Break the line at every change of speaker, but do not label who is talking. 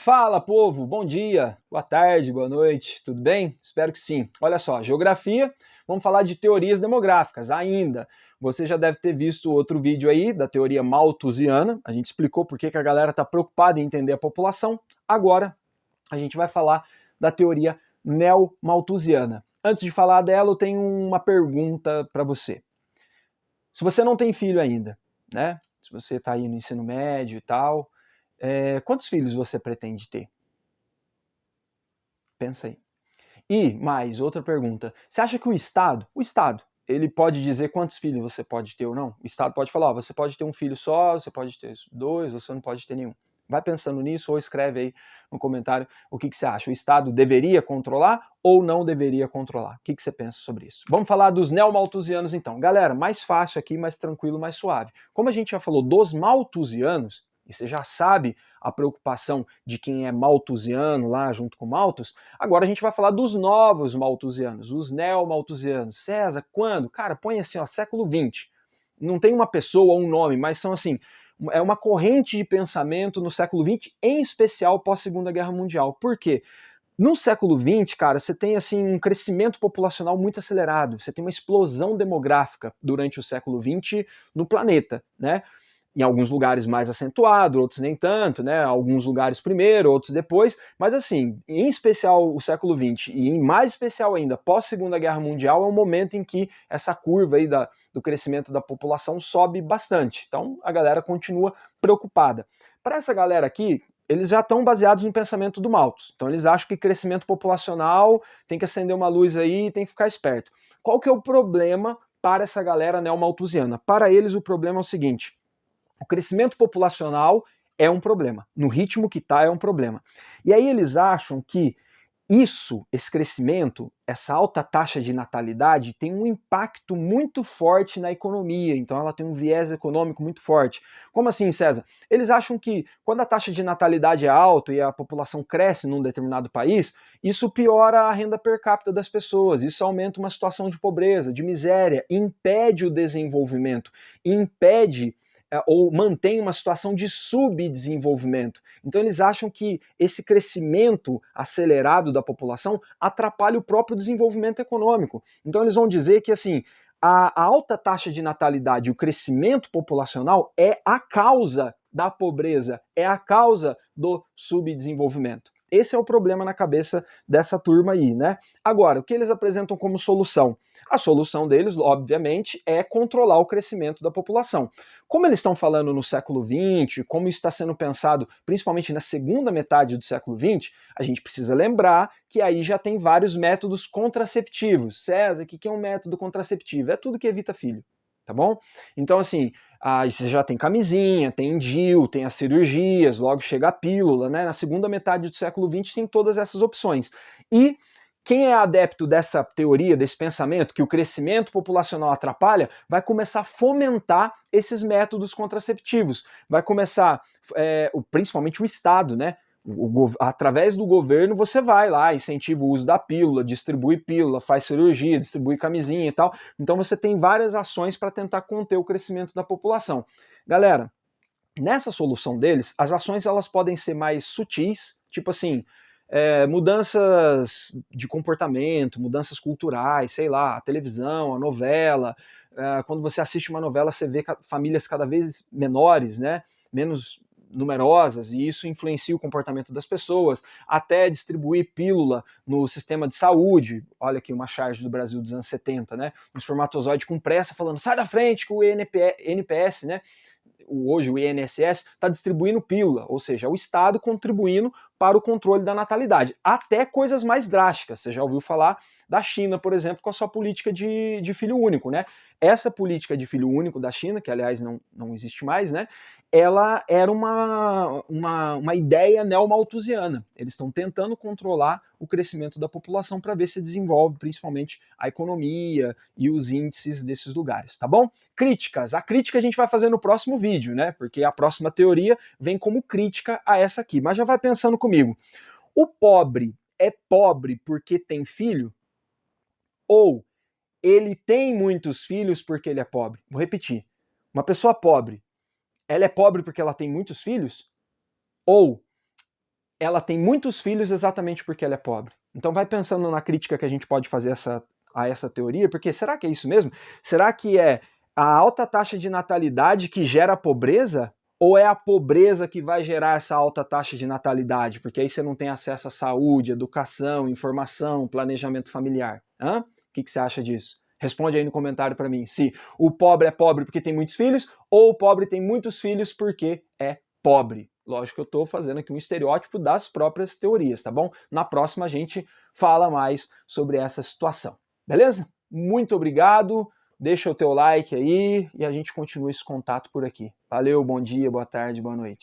Fala, povo! Bom dia, boa tarde, boa noite, tudo bem? Espero que sim. Olha só, geografia, vamos falar de teorias demográficas ainda. Você já deve ter visto outro vídeo aí da teoria malthusiana, a gente explicou por que a galera está preocupada em entender a população. Agora, a gente vai falar da teoria neo-malthusiana. Antes de falar dela, eu tenho uma pergunta para você. Se você não tem filho ainda, né? Se você está aí no ensino médio e tal, quantos filhos você pretende ter? Pensa aí. E mais outra pergunta. Você acha que o Estado, ele pode dizer quantos filhos você pode ter ou não? O Estado pode falar, ó, você pode ter um filho só, você pode ter dois, você não pode ter nenhum. Vai pensando nisso ou escreve aí no comentário o que você acha. O Estado deveria controlar ou não deveria controlar? O que você pensa sobre isso? Vamos falar dos neomalthusianos então. Galera, mais fácil aqui, mais tranquilo, mais suave. Como a gente já falou dos malthusianos, e você já sabe a preocupação de quem é malthusiano lá junto com Malthus, agora a gente vai falar dos novos malthusianos, os neo-malthusianos. César, quando? Cara, põe assim, ó, século XX. Não tem uma pessoa ou um nome, mas são assim, é uma corrente de pensamento no século XX, em especial pós-Segunda Guerra Mundial. Por quê? No século XX, cara, você tem assim um crescimento populacional muito acelerado, você tem uma explosão demográfica durante o século XX no planeta, né? Em alguns lugares mais acentuado, outros nem tanto, né? Alguns lugares primeiro, outros depois, mas assim, em especial o século XX e em mais especial ainda pós-Segunda Guerra Mundial é um momento em que essa curva aí do crescimento da população sobe bastante. Então a galera continua preocupada. Para essa galera aqui, eles já estão baseados no pensamento do Malthus. Então eles acham que crescimento populacional tem que acender uma luz aí e tem que ficar esperto. Qual que é o problema para essa galera neo-malthusiana? Para eles o problema é o seguinte: o crescimento populacional é um problema. No ritmo que está é um problema. E aí eles acham que esse crescimento, essa alta taxa de natalidade tem um impacto muito forte na economia, então ela tem um viés econômico muito forte. Como assim, César? Eles acham que quando a taxa de natalidade é alta e a população cresce num determinado país, isso piora a renda per capita das pessoas, isso aumenta uma situação de pobreza, de miséria, impede o desenvolvimento, impede ou mantém uma situação de subdesenvolvimento. Então eles acham que esse crescimento acelerado da população atrapalha o próprio desenvolvimento econômico. Então eles vão dizer que assim, a alta taxa de natalidade e o crescimento populacional é a causa da pobreza, é a causa do subdesenvolvimento. Esse é o problema na cabeça dessa turma aí, né? Agora, o que eles apresentam como solução? A solução deles, obviamente, é controlar o crescimento da população. Como eles estão falando no século XX, como isso está sendo pensado principalmente na segunda metade do século XX, a gente precisa lembrar que aí já tem vários métodos contraceptivos. César, o que é um método contraceptivo? É tudo que evita filho, tá bom? Então, assim, você já tem camisinha, tem DIU, tem as cirurgias, logo chega a pílula, né? Na segunda metade do século XX tem todas essas opções. E quem é adepto dessa teoria, desse pensamento, que o crescimento populacional atrapalha, vai começar a fomentar esses métodos contraceptivos. Vai começar, principalmente o Estado, né? Através do governo você vai lá, incentiva o uso da pílula, distribui pílula, faz cirurgia, distribui camisinha e tal. Então você tem várias ações para tentar conter o crescimento da população. Galera, nessa solução deles, as ações elas podem ser mais sutis, tipo assim, mudanças de comportamento, mudanças culturais, sei lá, a televisão, a novela. Quando você assiste uma novela, você vê famílias cada vez menores, né? Menos numerosas, e isso influencia o comportamento das pessoas, até distribuir pílula no sistema de saúde. Olha aqui uma charge do Brasil dos anos 70, né? Um espermatozoide com pressa falando, sai da frente que o NPS, né? Hoje o INSS está distribuindo pílula, ou seja, o Estado contribuindo para o controle da natalidade. Até coisas mais drásticas. Você já ouviu falar da China, por exemplo, com a sua política de filho único, né? Essa política de filho único da China, que aliás não existe mais, né? Ela era uma ideia neo-malthusiana. Eles estão tentando controlar o crescimento da população para ver se desenvolve principalmente a economia e os índices desses lugares, tá bom? Críticas. A crítica a gente vai fazer no próximo vídeo, né? Porque a próxima teoria vem como crítica a essa aqui. Mas já vai pensando comigo. O pobre é pobre porque tem filho? Ou ele tem muitos filhos porque ele é pobre? Vou repetir. Uma pessoa pobre, ela é pobre porque ela tem muitos filhos? Ou ela tem muitos filhos exatamente porque ela é pobre. Então vai pensando na crítica que a gente pode fazer a essa teoria, porque será que é isso mesmo? Será que é a alta taxa de natalidade que gera pobreza? Ou é a pobreza que vai gerar essa alta taxa de natalidade? Porque aí você não tem acesso à saúde, educação, informação, planejamento familiar. Hã? O que você acha disso? Responde aí no comentário para mim se o pobre é pobre porque tem muitos filhos ou o pobre tem muitos filhos porque é pobre. Lógico que eu estou fazendo aqui um estereótipo das próprias teorias, tá bom? Na próxima a gente fala mais sobre essa situação. Beleza? Muito obrigado. Deixa o teu like aí e a gente continua esse contato por aqui. Valeu, bom dia, boa tarde, boa noite.